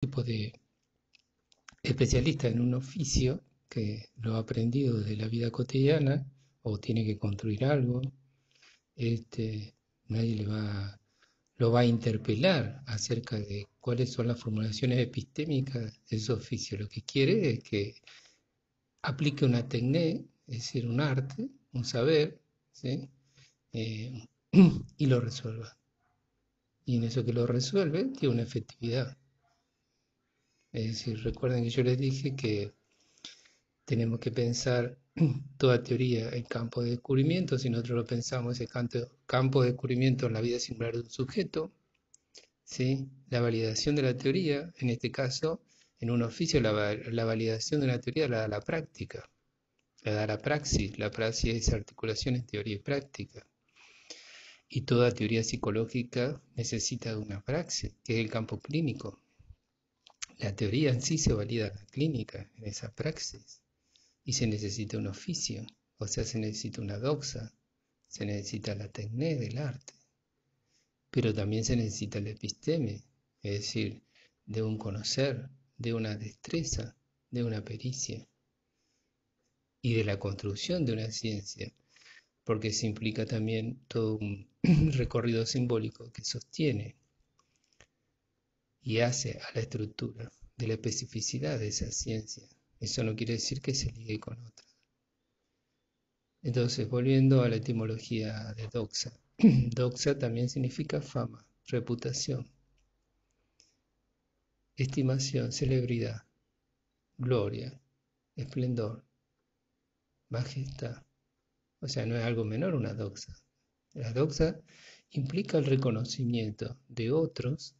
tipo de especialista en un oficio que lo ha aprendido de la vida cotidiana o tiene que construir algo, nadie lo va a interpelar acerca de cuáles son las formulaciones epistémicas de ese oficio. Lo que quiere es que aplique una técnica, es decir, un arte, un saber, ¿sí? Eh, y lo resuelva. Y en eso que lo resuelve tiene una efectividad. Es decir, recuerden que yo les dije que tenemos que pensar toda teoría en campo de descubrimiento. Si nosotros lo pensamos, ese campo de descubrimiento en la vida singular de un sujeto, ¿sí? La validación de la teoría, en este caso, en un oficio, la validación de una teoría la da la práctica, la da la praxis es articulación en teoría y práctica. Y toda teoría psicológica necesita de una praxis, que es el campo clínico. La teoría en sí se valida en la clínica, en esa praxis. Y se necesita un oficio, o sea, se necesita una doxa, se necesita la técnica del arte, pero también se necesita el episteme, es decir, de un conocer, de una destreza, de una pericia y de la construcción de una ciencia, porque se implica también todo un recorrido simbólico que sostiene y hace a la estructura de la especificidad de esa ciencia. Eso no quiere decir que se ligue con otra. Entonces, volviendo a la etimología de doxa, doxa también significa fama, reputación, estimación, celebridad, gloria, esplendor, majestad. O sea, no es algo menor una doxa. La doxa implica el reconocimiento de otros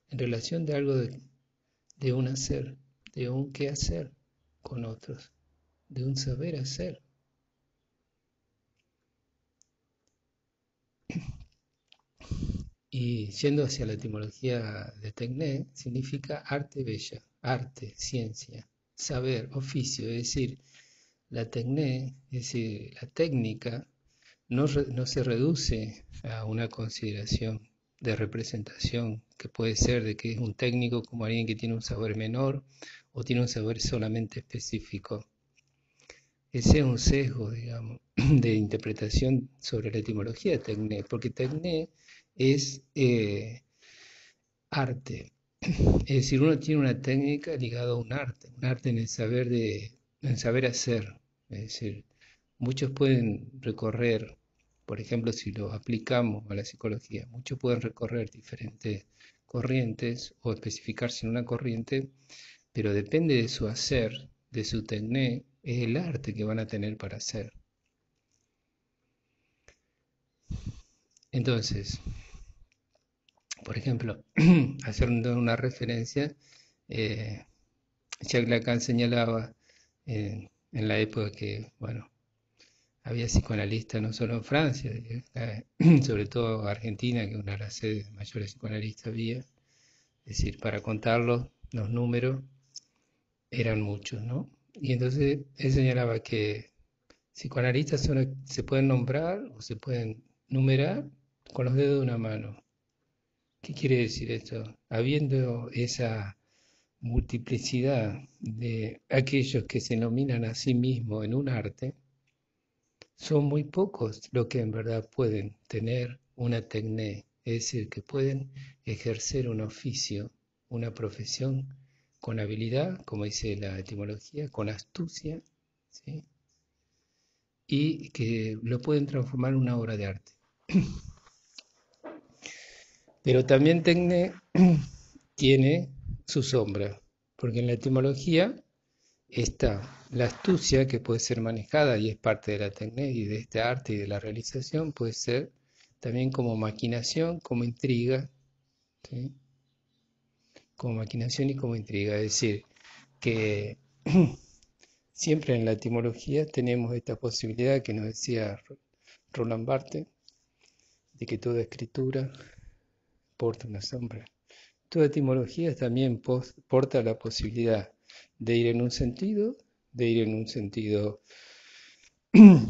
en relación de algo de un hacer, de un qué hacer con otros, de un saber hacer. Y yendo hacia la etimología de tecné, significa arte bella, arte, ciencia, saber, oficio, es decir, la tecné, es decir, la técnica, no se reduce a una consideración de representación que puede ser de que es un técnico como alguien que tiene un saber menor o tiene un saber solamente específico. Ese es un sesgo, digamos, de interpretación sobre la etimología de tecné, porque tecné es arte. Es decir, uno tiene una técnica ligada a un arte en en el saber hacer. Es decir, muchos pueden recorrer, por ejemplo, si lo aplicamos a la psicología, muchos pueden recorrer diferentes corrientes o especificarse en una corriente, pero depende de su hacer, de su técnica, es el arte que van a tener para hacer. Entonces, por ejemplo, haciendo una referencia, eh, Jacques Lacan señalaba en la época que, bueno, había psicoanalistas no solo en Francia, sobre todo Argentina, que es una de las sedes mayores psicoanalistas había, es decir, para contarlos, los números eran muchos, ¿no? Y entonces él señalaba que psicoanalistas se pueden nombrar o se pueden numerar con los dedos de una mano. ¿Qué quiere decir esto? Habiendo esa multiplicidad de aquellos que se nominan a sí mismos en un arte, son muy pocos los que en verdad pueden tener una técnica, es decir, que pueden ejercer un oficio, una profesión con habilidad, como dice la etimología, con astucia, ¿sí? Y que lo pueden transformar en una obra de arte. Pero también técnica tiene su sombra, porque en la etimología está la astucia que puede ser manejada y es parte de la técnica y de este arte y de la realización, puede ser también como maquinación, como intriga, ¿sí? Como maquinación y como intriga, es decir, que siempre en la etimología tenemos esta posibilidad que nos decía Roland Barthes, de que toda escritura porta una sombra. Toda etimología también porta la posibilidad de ir en un sentido, de ir en un sentido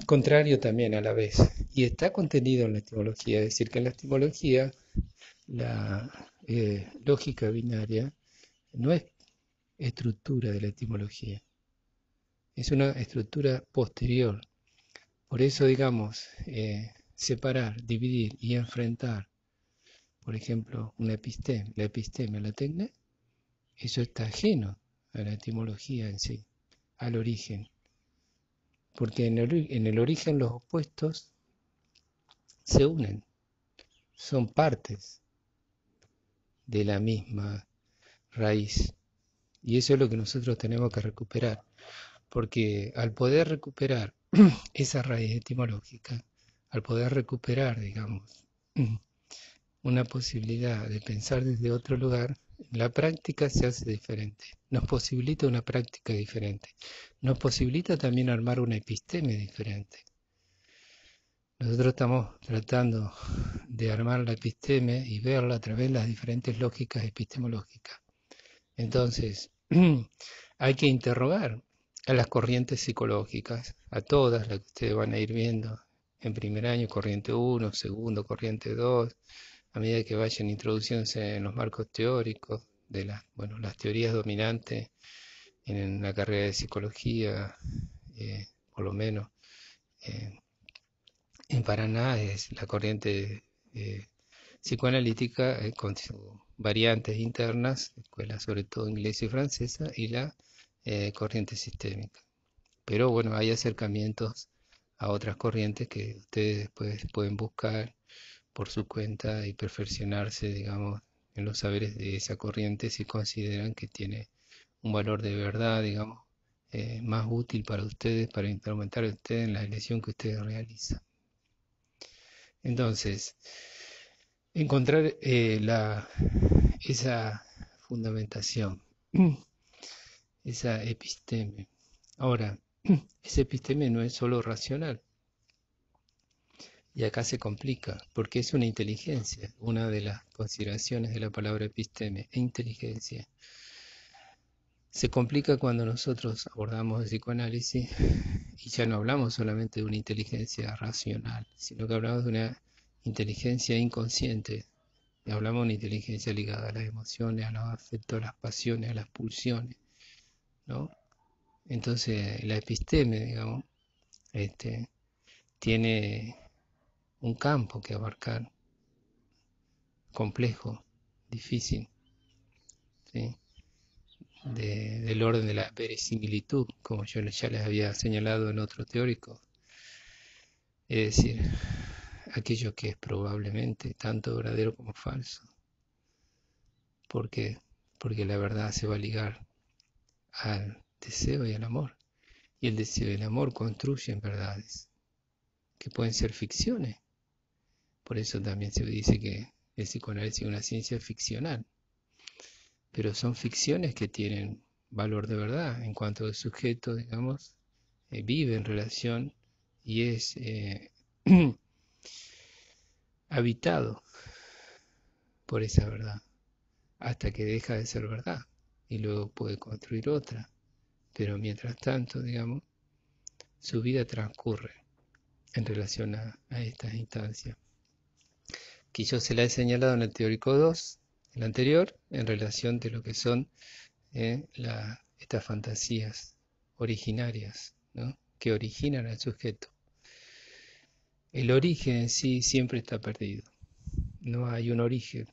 contrario también a la vez. Y está contenido en la etimología, es decir, que en la etimología la lógica binaria no es estructura de la etimología, es una estructura posterior. Por eso, digamos, separar, dividir y enfrentar, por ejemplo, una episteme, la episteme, la tecne, eso está ajeno a la etimología en sí, al origen. Porque en el origen los opuestos se unen, son partes de la misma raíz. Y eso es lo que nosotros tenemos que recuperar. Porque al poder recuperar esa raíz etimológica, al poder recuperar, digamos, una posibilidad de pensar desde otro lugar, la práctica se hace diferente. Nos posibilita una práctica diferente. Nos posibilita también armar una episteme diferente. Nosotros estamos tratando de armar la episteme y verla a través de las diferentes lógicas epistemológicas. Entonces, hay que interrogar a las corrientes psicológicas, a todas las que ustedes van a ir viendo en primer año, corriente 1, segundo, corriente 2, a medida que vayan introduciéndose en los marcos teóricos de las teorías dominantes en la carrera de psicología, por lo menos en Paraná es la corriente psicoanalítica con sus variantes internas, escuela sobre todo inglesa y francesa, y la corriente sistémica. Pero bueno, hay acercamientos a otras corrientes que ustedes después pueden buscar por su cuenta y perfeccionarse, digamos, en los saberes de esa corriente si consideran que tiene un valor de verdad, digamos, más útil para ustedes, para instrumentar a ustedes en la elección que ustedes realizan. Entonces, encontrar esa fundamentación, esa episteme. Ahora, ese episteme no es solo racional, y acá se complica, porque es una inteligencia, una de las consideraciones de la palabra episteme, inteligencia. Se complica cuando nosotros abordamos el psicoanálisis y ya no hablamos solamente de una inteligencia racional, sino que hablamos de una inteligencia inconsciente. Y hablamos de una inteligencia ligada a las emociones, a los afectos, a las pasiones, a las pulsiones, ¿no? Entonces, la episteme, digamos, tiene un campo que abarcar, complejo, difícil, ¿sí? Del orden de la verosimilitud, como yo ya les había señalado en otro teórico, es decir, aquello que es probablemente tanto verdadero como falso. ¿Por qué? Porque la verdad se va a ligar al deseo y al amor, y el deseo y el amor construyen verdades, que pueden ser ficciones. Por eso también se dice que el psicoanálisis es una ciencia ficcional, pero son ficciones que tienen valor de verdad en cuanto el sujeto, digamos, vive en relación y es habitado por esa verdad, hasta que deja de ser verdad y luego puede construir otra. Pero mientras tanto, digamos, su vida transcurre en relación a estas instancias, que yo se la he señalado en el teórico 2, el anterior, en relación de lo que son estas fantasías originarias, ¿no? Que originan al sujeto. El origen en sí siempre está perdido, no hay un origen,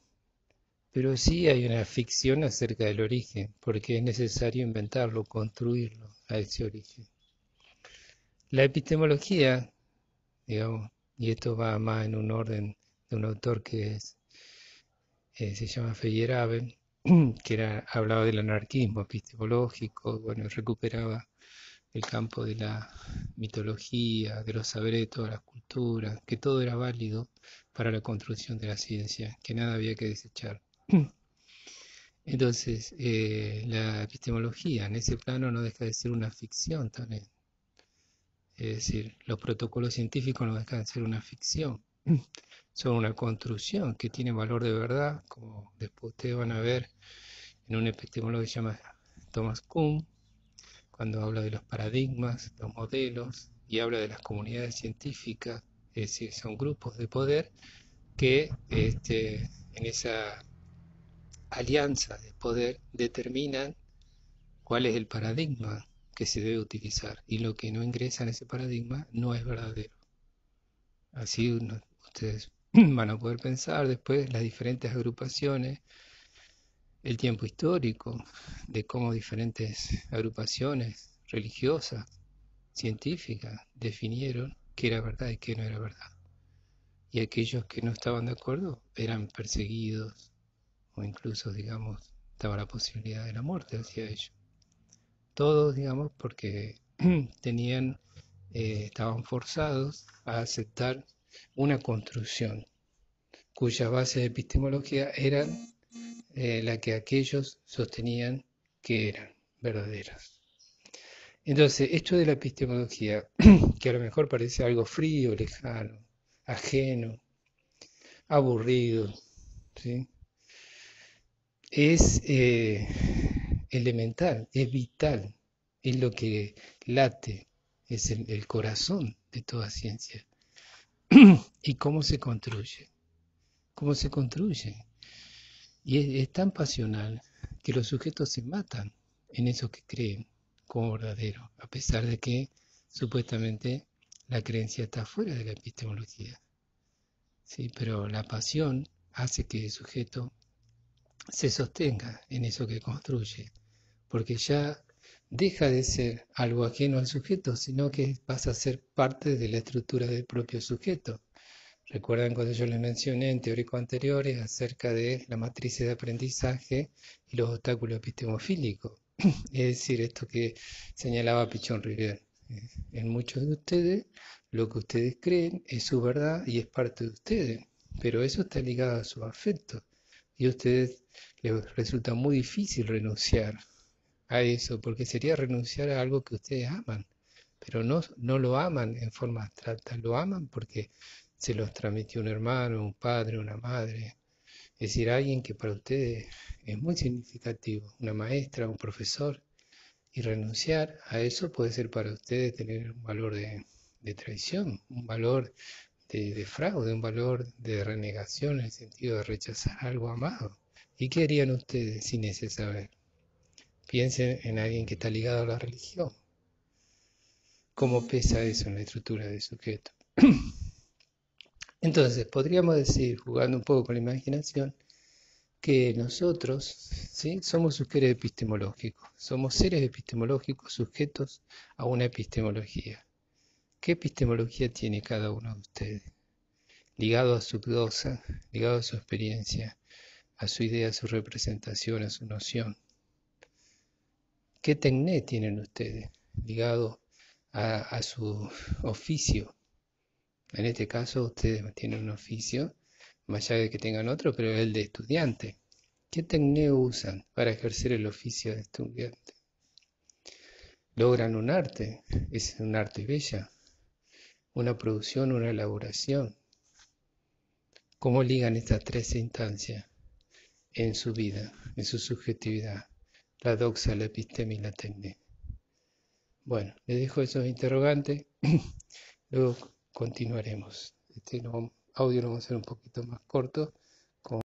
pero sí hay una ficción acerca del origen, porque es necesario inventarlo, construirlo a ese origen. La epistemología, digamos, y esto va más en un orden de un autor que se llama Feyerabend, que hablaba del anarquismo epistemológico, bueno, recuperaba el campo de la mitología, de los saberes de todas las culturas, que todo era válido para la construcción de la ciencia, que nada había que desechar. Entonces, la epistemología en ese plano no deja de ser una ficción también. Es decir, los protocolos científicos no dejan de ser una ficción. Son una construcción que tiene valor de verdad, como después ustedes van a ver en un epistemólogo que se llama Thomas Kuhn, cuando habla de los paradigmas, los modelos, y habla de las comunidades científicas, es decir, son grupos de poder que en esa alianzas de poder determinan cuál es el paradigma que se debe utilizar y lo que no ingresa en ese paradigma no es verdadero. Así ustedes van a poder pensar después las diferentes agrupaciones, el tiempo histórico, de cómo diferentes agrupaciones religiosas, científicas, definieron qué era verdad y qué no era verdad. Y aquellos que no estaban de acuerdo eran perseguidos o incluso, digamos, estaba la posibilidad de la muerte hacia ellos. Todos, digamos, porque estaban forzados a aceptar una construcción cuya base de epistemología eran la que aquellos sostenían que eran verdaderas. Entonces, esto de la epistemología, que a lo mejor parece algo frío, lejano, ajeno, aburrido, ¿sí? Es elemental, es vital, es lo que late, es el corazón de toda ciencia. ¿Y cómo se construye? ¿Cómo se construye? Y es tan pasional que los sujetos se matan en eso que creen como verdadero, a pesar de que supuestamente la creencia está fuera de la epistemología. ¿Sí? Pero la pasión hace que el sujeto se sostenga en eso que construye, porque ya deja de ser algo ajeno al sujeto, sino que pasa a ser parte de la estructura del propio sujeto. Recuerdan cuando yo les mencioné en teóricos anteriores acerca de la matriz de aprendizaje y los obstáculos epistemofílicos. Es decir, esto que señalaba Pichon Rivière. En muchos de ustedes, lo que ustedes creen es su verdad y es parte de ustedes, pero eso está ligado a sus afectos. Y a ustedes les resulta muy difícil renunciar a eso, porque sería renunciar a algo que ustedes aman, pero no lo aman en forma abstracta, lo aman porque se los transmitió un hermano, un padre, una madre, es decir, alguien que para ustedes es muy significativo, una maestra, un profesor, y renunciar a eso puede ser para ustedes tener un valor de traición, un valor de fraude, un valor de renegación en el sentido de rechazar algo amado. ¿Y qué harían ustedes sin ese saber? Piensen en alguien que está ligado a la religión. ¿Cómo pesa eso en la estructura del sujeto? Entonces, podríamos decir, jugando un poco con la imaginación, que nosotros, ¿sí? Somos seres epistemológicos, somos seres epistemológicos sujetos a una epistemología. ¿Qué epistemología tiene cada uno de ustedes? Ligado a su glosa, ligado a su experiencia, a su idea, a su representación, a su noción. ¿Qué tecné tienen ustedes? Ligado a su oficio. En este caso ustedes tienen un oficio, más allá de que tengan otro, pero es el de estudiante. ¿Qué tecné usan para ejercer el oficio de estudiante? ¿Logran un arte? ¿Es un arte bella? ¿Una producción, una elaboración? ¿Cómo ligan estas tres instancias en su vida, en su subjetividad? La doxa, la episteme y la tecné. Bueno, les dejo esos interrogantes, luego continuaremos. Este audio lo vamos a hacer un poquito más corto